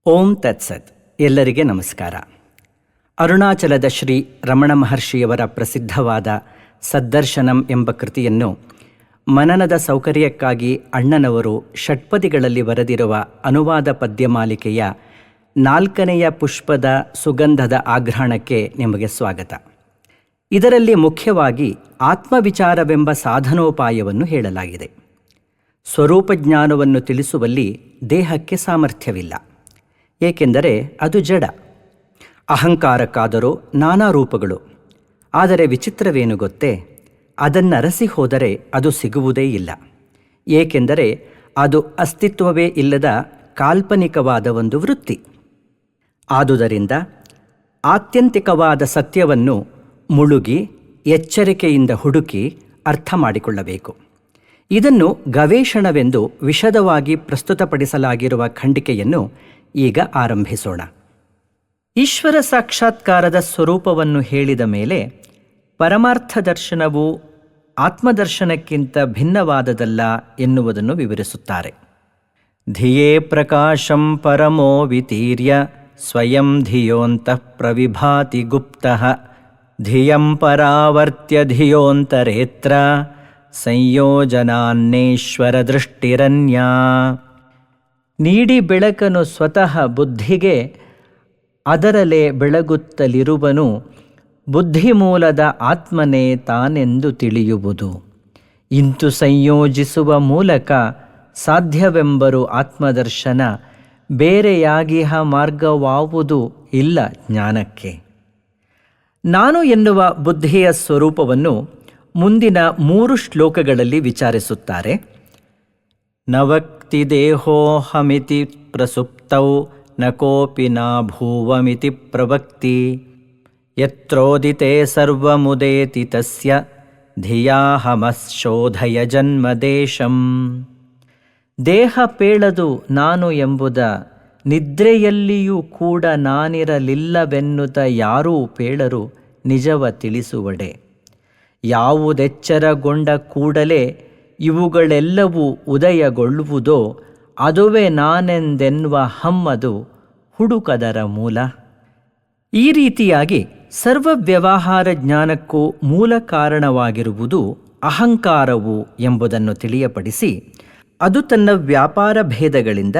ಓಂ ತತ್ಸತ್. ಎಲ್ಲರಿಗೆ ನಮಸ್ಕಾರ. ಅರುಣಾಚಲದ ಶ್ರೀ ರಮಣ ಮಹರ್ಷಿಯವರ ಪ್ರಸಿದ್ಧವಾದ ಸದ್ದರ್ಶನಂ ಎಂಬ ಕೃತಿಯನ್ನು ಮನನದ ಸೌಕರ್ಯಕ್ಕಾಗಿ ಅಣ್ಣನವರು ಷಟ್ಪದಿಗಳಲ್ಲಿ ಬರೆದಿರುವ ಅನುವಾದ ಪದ್ಯಮಾಲಿಕೆಯ 4ನೆಯ ಪುಷ್ಪದ ಸುಗಂಧದ ಆಗ್ರಹಣಕ್ಕೆ ನಿಮಗೆ ಸ್ವಾಗತ. ಇದರಲ್ಲಿ ಮುಖ್ಯವಾಗಿ ಆತ್ಮವಿಚಾರವೆಂಬ ಸಾಧನೋಪಾಯವನ್ನು ಹೇಳಲಾಗಿದೆ. ಸ್ವರೂಪಜ್ಞಾನವನ್ನು ತಿಳಿಸುವಲ್ಲಿ ದೇಹಕ್ಕೆ ಸಾಮರ್ಥ್ಯವಿಲ್ಲ, ಏಕೆಂದರೆ ಅದು ಜಡ. ಅಹಂಕಾರಕ್ಕಾದರೂ ನಾನಾ ರೂಪಗಳು. ಆದರೆ ವಿಚಿತ್ರವೇನು ಗೊತ್ತೇ? ಅದನ್ನರಸಿ ಹೋದರೆ ಅದು ಸಿಗುವುದೇ ಇಲ್ಲ, ಏಕೆಂದರೆ ಅದು ಅಸ್ತಿತ್ವವೇ ಇಲ್ಲದ ಕಾಲ್ಪನಿಕವಾದ ಒಂದು ವೃತ್ತಿ. ಆದುದರಿಂದ ಆತ್ಯಂತಿಕವಾದ ಸತ್ಯವನ್ನು ಮುಳುಗಿ ಎಚ್ಚರಿಕೆಯಿಂದ ಹುಡುಕಿ ಅರ್ಥ ಮಾಡಿಕೊಳ್ಳಬೇಕು. ಇದನ್ನು ಗವೇಷಣವೆಂದು ವಿಶದವಾಗಿ ಪ್ರಸ್ತುತಪಡಿಸಲಾಗಿರುವ ಖಂಡಿಕೆಯನ್ನು ಈಗ ಆರಂಭಿಸೋಣ. ಈಶ್ವರ ಸಾಕ್ಷಾತ್ಕಾರದ ಸ್ವರೂಪವನ್ನು ಹೇಳಿದ ಮೇಲೆ ಪರಮಾರ್ಥ ದರ್ಶನವು ಆತ್ಮದರ್ಶನಕ್ಕಿಂತ ಭಿನ್ನವಾದದಲ್ಲ ಎನ್ನುವುದನ್ನು ವಿವರಿಸುತ್ತಾರೆ. ಧಿಯೇ ಪ್ರಕಾಶಂ ಪರಮೋ ವಿತೀರ್ಯ ಸ್ವಯಂ ಧಿಯೋಂತಃ ಪ್ರವಿಭಾತಿ ಗುಪ್ತಃ ಧಿಯಂ ಪರಾವರ್ತ್ಯ ಧಿಯೋಂತರೇತ್ರ ಸಂಯೋಜನಾನ್ನೇಶ್ವರ ದೃಷ್ಟಿರನ್ಯಾ. ನೀಡಿ ಬೆಳಕನು ಸ್ವತಃ ಬುದ್ಧಿಗೆ ಅದರಲೆ ಬೆಳಗುತ್ತಲಿರುವನು, ಬುದ್ಧಿಮೂಲದ ಆತ್ಮನೇ ತಾನೆಂದು ತಿಳಿಯುವುದು. ಇಂತು ಸಂಯೋಜಿಸುವ ಮೂಲಕ ಸಾಧ್ಯವೆಂಬರು ಆತ್ಮದರ್ಶನ, ಬೇರೆಯಾಗಿಹ ಮಾರ್ಗವಾವುದು ಇಲ್ಲ ಜ್ಞಾನಕ್ಕೆ. ನಾನು ಎನ್ನುವ ಬುದ್ಧಿಯ ಸ್ವರೂಪವನ್ನು ಮುಂದಿನ 3 ಶ್ಲೋಕಗಳಲ್ಲಿ ವಿಚಾರಿಸುತ್ತಾರೆ. ನವಕ್ತಿ ದೇಹೋಹಮಿತಿ ಪ್ರಸುಪ್ತೌ ನ ಕೋಪಿ ನ ಭೂವಮಿತಿ ಪ್ರವಕ್ತಿ ಯತ್ರೋದಿತೆ ಸರ್ವಮುದೇತಿ ತಸ್ಯ ಧಿಯಾಹಮಶೋಧಯ ಜನ್ಮದೇಶಂ. ದೇಹ ಪೇಳದು ನಾನು ಎಂಬುದ, ನಿದ್ರೆಯಲ್ಲಿಯೂ ಕೂಡ ನಾನಿರಲಿಲ್ಲವೆನ್ನುತ್ತ ಯಾರೂ ಪೇಳರು ನಿಜವ ತಿಳಿಸುವಡೆ. ಯಾವುದೆಚ್ಚರಗೊಂಡ ಕೂಡಲೇ ಇವುಗಳೆಲ್ಲವೂ ಉದಯಗೊಳ್ಳುವುದೋ ಅದುವೇ ನಾನೆಂದೆನ್ನುವ ಹಮ್ಮದು ಹುಡುಕದರ ಮೂಲ. ಈ ರೀತಿಯಾಗಿ ಸರ್ವ ವ್ಯವಹಾರ ಜ್ಞಾನಕ್ಕೂ ಮೂಲ ಕಾರಣವಾಗಿರುವುದು ಅಹಂಕಾರವು ಎಂಬುದನ್ನು ತಿಳಿಯಪಡಿಸಿ, ಅದು ತನ್ನ ವ್ಯಾಪಾರ ಭೇದಗಳಿಂದ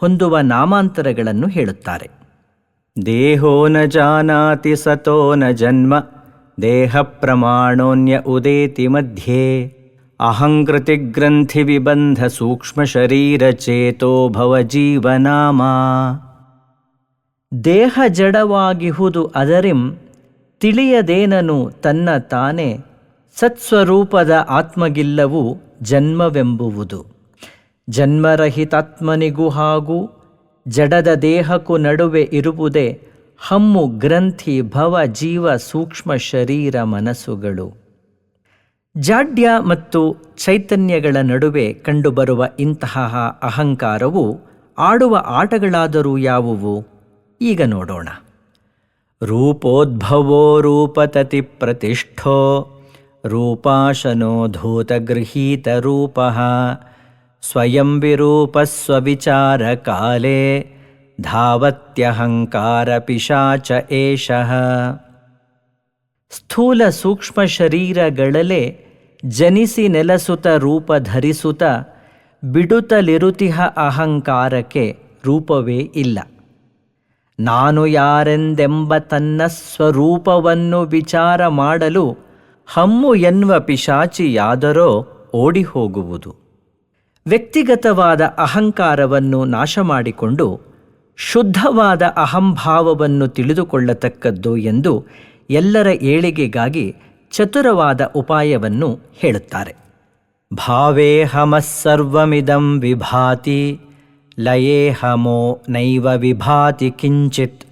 ಹೊಂದುವ ನಾಮಾಂತರಗಳನ್ನು ಹೇಳುತ್ತಾರೆ. ದೇಹೋ ನ ಜಾನಾತಿ ಸತೋ ನ ಜನ್ಮ ದೇಹ ಪ್ರಮಾಣೋನ್ಯ ಉದೇತಿ ಮಧ್ಯೆ ಅಹಂಕೃತಿ ಗ್ರಂಥಿ ವಿಬಂಧ ಸೂಕ್ಷ್ಮ ಶರೀರ ಚೇತೋ ಭವ ಜೀವನಾಮ. ದೇಹ ಜಡವಾಗಿಹುದು ಅದರಿಂ ತಿಳಿಯದೇನನು ತನ್ನ ತಾನೇ, ಸತ್ಸ್ವರೂಪದ ಆತ್ಮಗಿಲ್ಲವು ಜನ್ಮವೆಂಬುವುದು. ಜನ್ಮರಹಿತಾತ್ಮನಿಗೂ ಹಾಗೂ ಜಡದ ದೇಹಕ್ಕೂ ನಡುವೆ ಇರುವುದೇ ಹಮ್ಮು ಗ್ರಂಥಿ ಭವ ಜೀವ ಸೂಕ್ಷ್ಮ ಶರೀರ ಮನಸ್ಸುಗಳು. ಜಾಡ್ಯ ಮತ್ತು ಚೈತನ್ಯಗಳ ನಡುವೆ ಕಂಡುಬರುವ ಇಂತಹ ಅಹಂಕಾರವು ಆಡುವ ಆಟಗಳಾದರೂ ಯಾವುವು? ಈಗ ನೋಡೋಣ. ರೂಪೋದ್ಭವೋ ರೂಪತತಿ ಪ್ರತಿಷ್ಠೋ ರೂಪಾಶನೋ ಧೂತಗೃಹೀತ ರೂಪಃ ಸ್ವಯಂ ವಿರೂಪ ಸ್ವವಿಚಾರ ಕಾಲೇ ಧಾವತ್ಯಹಂಕಾರ ಪಿಶಾಚ ಏಷಃ. ಸ್ಥೂಲ ಸೂಕ್ಷ್ಮ ಶರೀರಗಳಲ್ಲೇ ಜನಿಸಿ ನೆಲಸುತ ರೂಪ ಧರಿಸುತ್ತ ಬಿಡುತ್ತಲಿರುತಿಹ ಅಹಂಕಾರಕ್ಕೆ ರೂಪವೇ ಇಲ್ಲ. ನಾನು ಯಾರೆಂದೆಂಬ ತನ್ನ ಸ್ವರೂಪವನ್ನು ವಿಚಾರ ಮಾಡಲು ಹಮ್ಮು ಎನ್ನುವ ಪಿಶಾಚಿಯಾದರೋ ಓಡಿ ಹೋಗುವುದು. ವ್ಯಕ್ತಿಗತವಾದ ಅಹಂಕಾರವನ್ನು ನಾಶ ಮಾಡಿಕೊಂಡು ಶುದ್ಧವಾದ ಅಹಂಭಾವವನ್ನು ತಿಳಿದುಕೊಳ್ಳತಕ್ಕದ್ದು ಎಂದು ಎಲ್ಲರ ಏಳಿಗೆಗಾಗಿ ಚತುರವಾದ ಉಪಾಯವನ್ನು ಹೇಳುತ್ತಾರೆ. ಭಾವೇಹಮಸ್ಸರ್ವಮಿದಂ ವಿಭಾತಿ ಲಯೇಹಮೋ ನೈವ ವಿಭಾತಿ ಕಿಂಚಿತ್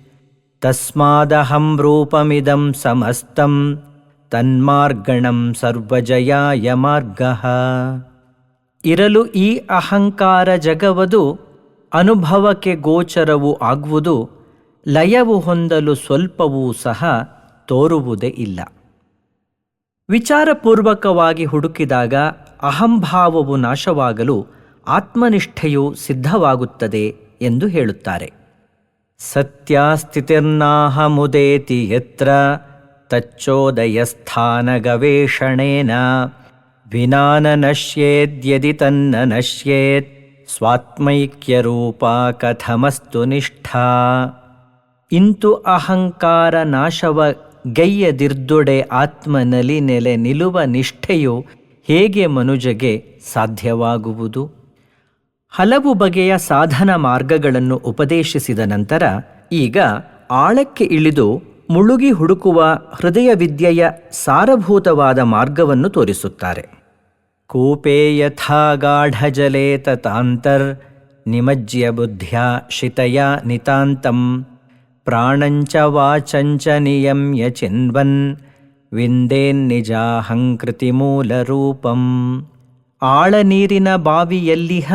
ತಸ್ಮಾದಹಂ ರೂಪಮಿದಂ ಸಮಸ್ತಂ ತನ್ಮಾರ್ಗಣಂ ಸರ್ವಜಯಾಯ ಮಾರ್ಗಃ. ಇರಲು ಈ ಅಹಂಕಾರ ಜಗವದು ಅನುಭವಕ್ಕೆ ಗೋಚರವೂ ಆಗುವುದು, ಲಯವು ಹೊಂದಲು ಸ್ವಲ್ಪವೂ ಸಹ ತೋರುವುದೇ ಇಲ್ಲ. ವಿಚಾರಪೂರ್ವಕವಾಗಿ ಹುಡುಕಿದಾಗ ಅಹಂಭಾವವು ನಾಶವಾಗಲು ಆತ್ಮನಿಷ್ಠೆಯು ಸಿದ್ಧವಾಗುತ್ತದೆ ಎಂದು ಹೇಳುತ್ತಾರೆ. ಸತ್ಯಾಸ್ಥಿತಿರ್ನಾಹಮುದೇತಿ ಯತ್ರ ತಚ್ಚೋದಯಸ್ಥಾನ ಗವೇಷಣೇನ ವಿನಾ ನ ನಶ್ಯೇದ್ಯದಿ ತನ್ನ ನಶ್ಯೇತ್ ಸ್ವಾತ್ಮೈಕ್ಯರೂಪ ಕಥಮಸ್ತು ನಿಷ್ಠಾ. ಇಂತು ಅಹಂಕಾರ ನಾಶವ ಗೈಯದಿರ್ದುಡೆ ಆತ್ಮನಲ್ಲಿ ನೆಲೆ ನಿಲುವ ನಿಷ್ಠೆಯು ಹೇಗೆ ಮನುಜಗೆ ಸಾಧ್ಯವಾಗುವುದು? ಹಲವು ಬಗೆಯ ಸಾಧನ ಮಾರ್ಗಗಳನ್ನು ಉಪದೇಶಿಸಿದ ನಂತರ ಈಗ ಆಳಕ್ಕೆ ಇಳಿದು ಮುಳುಗಿ ಹುಡುಕುವ ಹೃದಯ ವಿದ್ಯೆಯ ಸಾರಭೂತವಾದ ಮಾರ್ಗವನ್ನು ತೋರಿಸುತ್ತಾರೆ. ಕೂಪೇ ಯಥಾ ಗಾಢಜಲೇ ತತಾಂತರ್ ನಿಮಜ್ಯ ಬುದ್ಧ್ಯಾ ಶಿತಯ ನಿತಾಂತಂ ಪ್ರಾಣಂಚ ವಾಚಂಚ ನಿಯಮ್ಯ ಚಿನ್ವನ್ ವಿಂದೇನ್ನಿಜಾಹಂಕೃತಿ ಮೂಲರೂಪಂ. ಆಳ ನೀರಿನ ಬಾವಿಯಲ್ಲಿಹ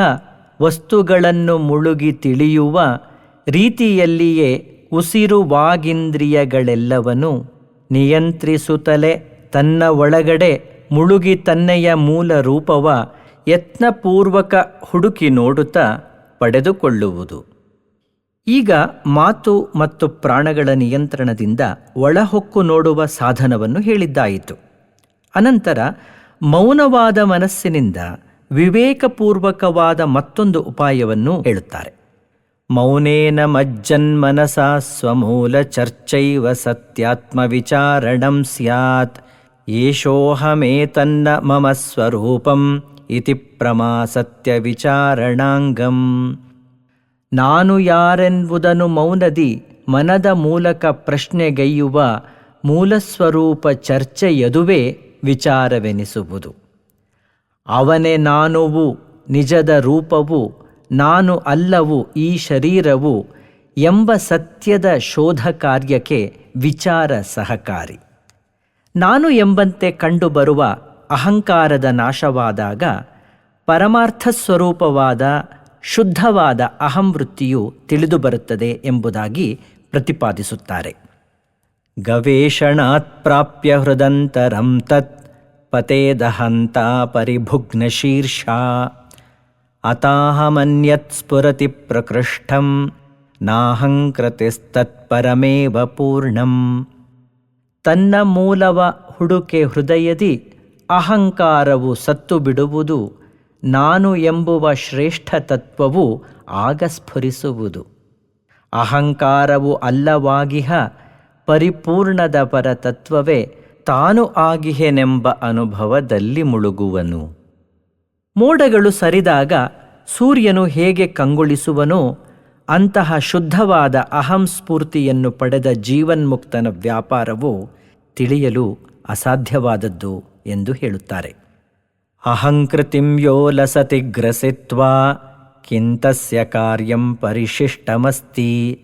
ವಸ್ತುಗಳನ್ನು ಮುಳುಗಿ ತಿಳಿಯುವ ರೀತಿಯಲ್ಲಿಯೇ ಉಸಿರುವಾಗೀಂದ್ರಿಯಗಳೆಲ್ಲವನ್ನೂ ನಿಯಂತ್ರಿಸುತ್ತಲೇ ತನ್ನ ಒಳಗಡೆ ಮುಳುಗಿ ತನ್ನೆಯ ಮೂಲ ರೂಪವ ಯತ್ನಪೂರ್ವಕ ಹುಡುಕಿ ನೋಡುತ್ತಾ ಪಡೆದುಕೊಳ್ಳುವುದು. ಈಗ ಮಾತು ಮತ್ತು ಪ್ರಾಣಗಳ ನಿಯಂತ್ರಣದಿಂದ ಒಳಹೊಕ್ಕು ನೋಡುವ ಸಾಧನವನ್ನು ಹೇಳಿದ್ದಾಯಿತು. ಅನಂತರ ಮೌನವಾದ ಮನಸ್ಸಿನಿಂದ ವಿವೇಕಪೂರ್ವಕವಾದ ಮತ್ತೊಂದು ಉಪಾಯವನ್ನು ಹೇಳುತ್ತಾರೆ. ಮೌನೇನ ಮಜ್ಜನ್ಮನಸಾ ಸ್ವಮೂಲ ಚರ್ಚೈವ ಸತ್ಯಾತ್ಮ ವಿಚಾರಣಂ ಸ್ಯಾತ್ ಯೇಷೋಹಮೇತನ್ನ ಮಮ ಸ್ವರೂಪಂ ಇತಿ ಪ್ರಮಾ ಸತ್ಯ ವಿಚಾರಣಾಂಗಂ. ನಾನು ಯಾರೆನ್ನುವುದನ್ನು ಮೌನದಿ ಮನದ ಮೂಲಕ ಪ್ರಶ್ನೆಗೈಯುವ ಮೂಲಸ್ವರೂಪ ಚರ್ಚೆಯದುವೇ ವಿಚಾರವೆನಿಸುವುದು. ಅವನೇ ನಾನುವು, ನಿಜದ ರೂಪವು, ನಾನು ಅಲ್ಲವು ಈ ಶರೀರವು ಎಂಬ ಸತ್ಯದ ಶೋಧ ಕಾರ್ಯಕ್ಕೆ ವಿಚಾರ ಸಹಕಾರಿ. ನಾನು ಎಂಬಂತೆ ಕಂಡುಬರುವ ಅಹಂಕಾರದ ನಾಶವಾದಾಗ ಪರಮಾರ್ಥ ಸ್ವರೂಪವಾದ ಶುದ್ಧವಾದ ಅಹಂವೃತ್ತಿಯು ತಿಳಿದುಬರುತ್ತದೆ ಎಂಬುದಾಗಿ ಪ್ರತಿಪಾದಿಸುತ್ತಾರೆ. ಗವೇಷಣಾತ್ ಪ್ರಾಪ್ಯ ಹೃದಂತರಂ ತತ್ ಪತೇದಹಂತ ಪರಿಭುಗ್ನ ಶೀರ್ಷಾ ಅತಾಹಮನ್ಯತ್ ಸ್ಫುರತಿ ಪ್ರಕೃಷ್ಟಂ ನಾಹಂಕೃತಿಸ್ತತ್ಪರಮೇವ ಪೂರ್ಣಂ. ತನ್ನ ಮೂಲವ ಹುಡುಕೆ ಹೃದಯದಿ ಅಹಂಕಾರವು ಸತ್ತು ಬಿಡುವುದು, ನಾನು ಎಂಬುವ ಶ್ರೇಷ್ಠ ತತ್ವವು ಆಗ ಸ್ಫುರಿಸುವುದು. ಅಹಂಕಾರವು ಅಲ್ಲವಾಗಿಹ ಪರಿಪೂರ್ಣದ ಪರತತ್ವವೇ ತಾನು ಆಗಿಹೆನೆಂಬ ಅನುಭವದಲ್ಲಿ ಮುಳುಗುವನು. ಮೋಡಗಳು ಸರಿದಾಗ ಸೂರ್ಯನು ಹೇಗೆ ಕಂಗೊಳಿಸುವನೋ ಅಂತಹ ಶುದ್ಧವಾದ ಅಹಂಸ್ಫೂರ್ತಿಯನ್ನು ಪಡೆದ ಜೀವನ್ಮುಕ್ತನ ವ್ಯಾಪಾರವು ತಿಳಿಯಲು ಅಸಾಧ್ಯವಾದದ್ದು ಎಂದು ಹೇಳುತ್ತಾರೆ. ಅಹಂಕೃತಿಂ ಯೋ ಲಸತಿ ಗ್ರಸಿತ್ವಾ ಕಿಂತಸ್ಯ ಕಾರ್ಯಂ ಪರಿಶಿಷ್ಟಮಸ್ತಿ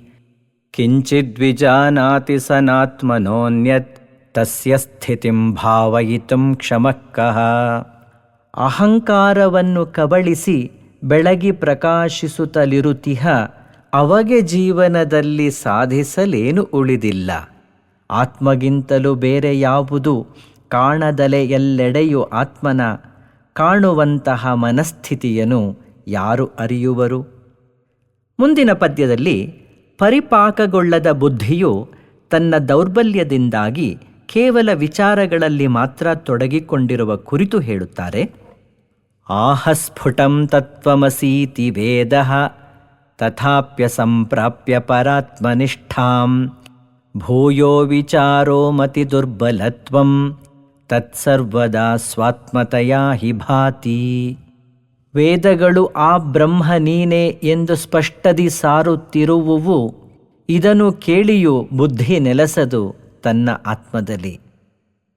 ಕಿಂಚಿದ್ವಿಜಾನಾತಿ ಸನಾತ್ಮನೋನ್ಯತ್ ತಸ್ಯ ಸ್ಥಿತಿಂ ಭಾವಯಿತುಂ ಕ್ಷಮಃ ಕಃ. ಅಹಂಕಾರವನ್ನು ಕಬಳಿಸಿ ಬೆಳಗಿ ಪ್ರಕಾಶಿಸುತ್ತಲಿರುತ್ತಿಹ ಅವಗೆ ಜೀವನದಲ್ಲಿ ಸಾಧಿಸಲೇನು ಉಳಿದಿಲ್ಲ. ಆತ್ಮಗಿಂತಲೂ ಬೇರೆ ಯಾವುದು ಕಾಣದಲೆ ಎಲ್ಲೆಡೆಯೂ ಆತ್ಮನ ಕಾಣುವಂತಹ ಮನಸ್ಥಿತಿಯನ್ನು ಯಾರು ಅರಿಯುವರು? ಮುಂದಿನ ಪದ್ಯದಲ್ಲಿ ಪರಿಪಾಕಗೊಳ್ಳದ ಬುದ್ಧಿಯು ತನ್ನ ದೌರ್ಬಲ್ಯದಿಂದಾಗಿ ಕೇವಲ ವಿಚಾರಗಳಲ್ಲಿ ಮಾತ್ರ ತೊಡಗಿಕೊಂಡಿರುವ ಕುರಿತು ಹೇಳುತ್ತಾರೆ. ಆಹಸ್ಫುಟಂ ತತ್ವಮಸೀತಿ ವೇದಃ ತಥಾಪ್ಯ ಸಂಪ್ರಾಪ್ಯ ಪರಾತ್ಮನಿಷ್ಠಾಂ ಭೂಯೋ ವಿಚಾರೋ ಮತಿ ದುರ್ಬಲತ್ವಂ ತತ್ಸರ್ವದಾ ಸ್ವಾತ್ಮತಯಾ ಹಿ ಭಾತಿ. ವೇದಗಳು ಆ ಬ್ರಹ್ಮ ನೀನೇ ಎಂದು ಸ್ಪಷ್ಟದಿ ಸಾರುತ್ತಿರುವುವು. ಇದನ್ನು ಕೇಳಿಯೂ ಬುದ್ಧಿ ನೆಲೆಸದು ತನ್ನ ಆತ್ಮದಲ್ಲಿ.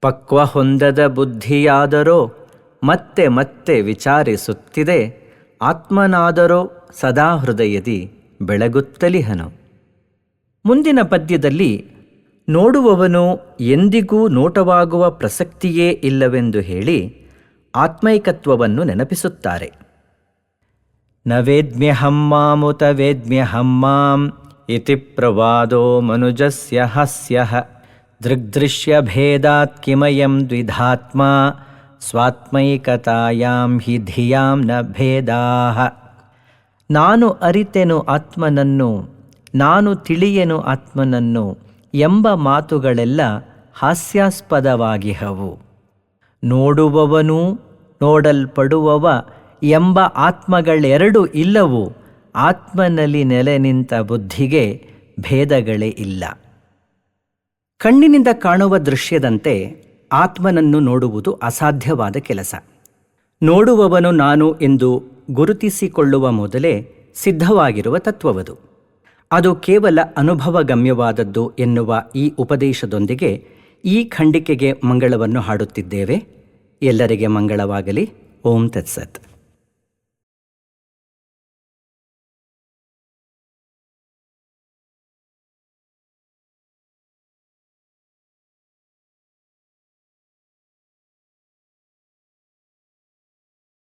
ಪಕ್ವ ಹೊಂದದ ಬುದ್ಧಿಯಾದರೋ ಮತ್ತೆ ಮತ್ತೆ ವಿಚಾರಿಸುತ್ತಿದೆ, ಆತ್ಮನಾದರೋ ಸದಾ ಹೃದಯದಿ ಬೆಳಗುತ್ತಲಿಹನು. ಮುಂದಿನ ಪದ್ಯದಲ್ಲಿ ನೋಡುವವನು ಎಂದಿಗೂ ನೋಟವಾಗುವ ಪ್ರಸಕ್ತಿಯೇ ಇಲ್ಲವೆಂದು ಹೇಳಿ ಆತ್ಮೈಕತ್ವವನ್ನು ನೆನಪಿಸುತ್ತಾರೆ. ನ ವೇದ್ಮ್ಯಹಂ ಮಾಮುತ ವೇದ್ಮ್ಯಹಂ ಮಾಂ ಇತಿ ಪ್ರವಾದೋ ಮನುಜಸ್ಯ ಹಸ್ಯಃ ದೃಗ್ದೃಶ್ಯಭೇದಾತ್ ಕಿಮಯಂ ದ್ವಿಧಾತ್ಮ ಸ್ವಾತ್ಮೈಕತಾಯಾಂ ಹಿ ಧಿಯಾಂ ನ ಭೇದಾಃ. ನಾನು ಅರಿತೆನು ಆತ್ಮನನ್ನು, ನಾನು ತಿಳಿಯೆನು ಆತ್ಮನನ್ನು ಎಂಬ ಮಾತುಗಳೆಲ್ಲ ಹಾಸ್ಯಾಸ್ಪದವಾಗಿಹವು. ನೋಡುವವನೂ ನೋಡಲ್ಪಡುವವ ಎಂಬ ಆತ್ಮಗಳೆರಡು ಇಲ್ಲವು. ಆತ್ಮನಲ್ಲಿ ನೆಲೆ ನಿಂತ ಬುದ್ಧಿಗೆ ಭೇದಗಳೇ ಇಲ್ಲ. ಕಣ್ಣಿನಿಂದ ಕಾಣುವ ದೃಶ್ಯದಂತೆ ಆತ್ಮನನ್ನು ನೋಡುವುದು ಅಸಾಧ್ಯವಾದ ಕೆಲಸ. ನೋಡುವವನು ನಾನು ಎಂದು ಗುರುತಿಸಿಕೊಳ್ಳುವ ಮೊದಲೇ ಸಿದ್ಧವಾಗಿರುವ ತತ್ವವದು. ಅದು ಕೇವಲ ಅನುಭವಗಮ್ಯವಾದದ್ದು ಎನ್ನುವ ಈ ಉಪದೇಶದೊಂದಿಗೆ ಈ ಖಂಡಿಕೆಗೆ ಮಂಗಳವನ್ನು ಹಾಡುತ್ತಿದ್ದೇವೆ. ಎಲ್ಲರಿಗೆ ಮಂಗಳವಾಗಲಿ. ಓಂ ತತ್ಸತ್.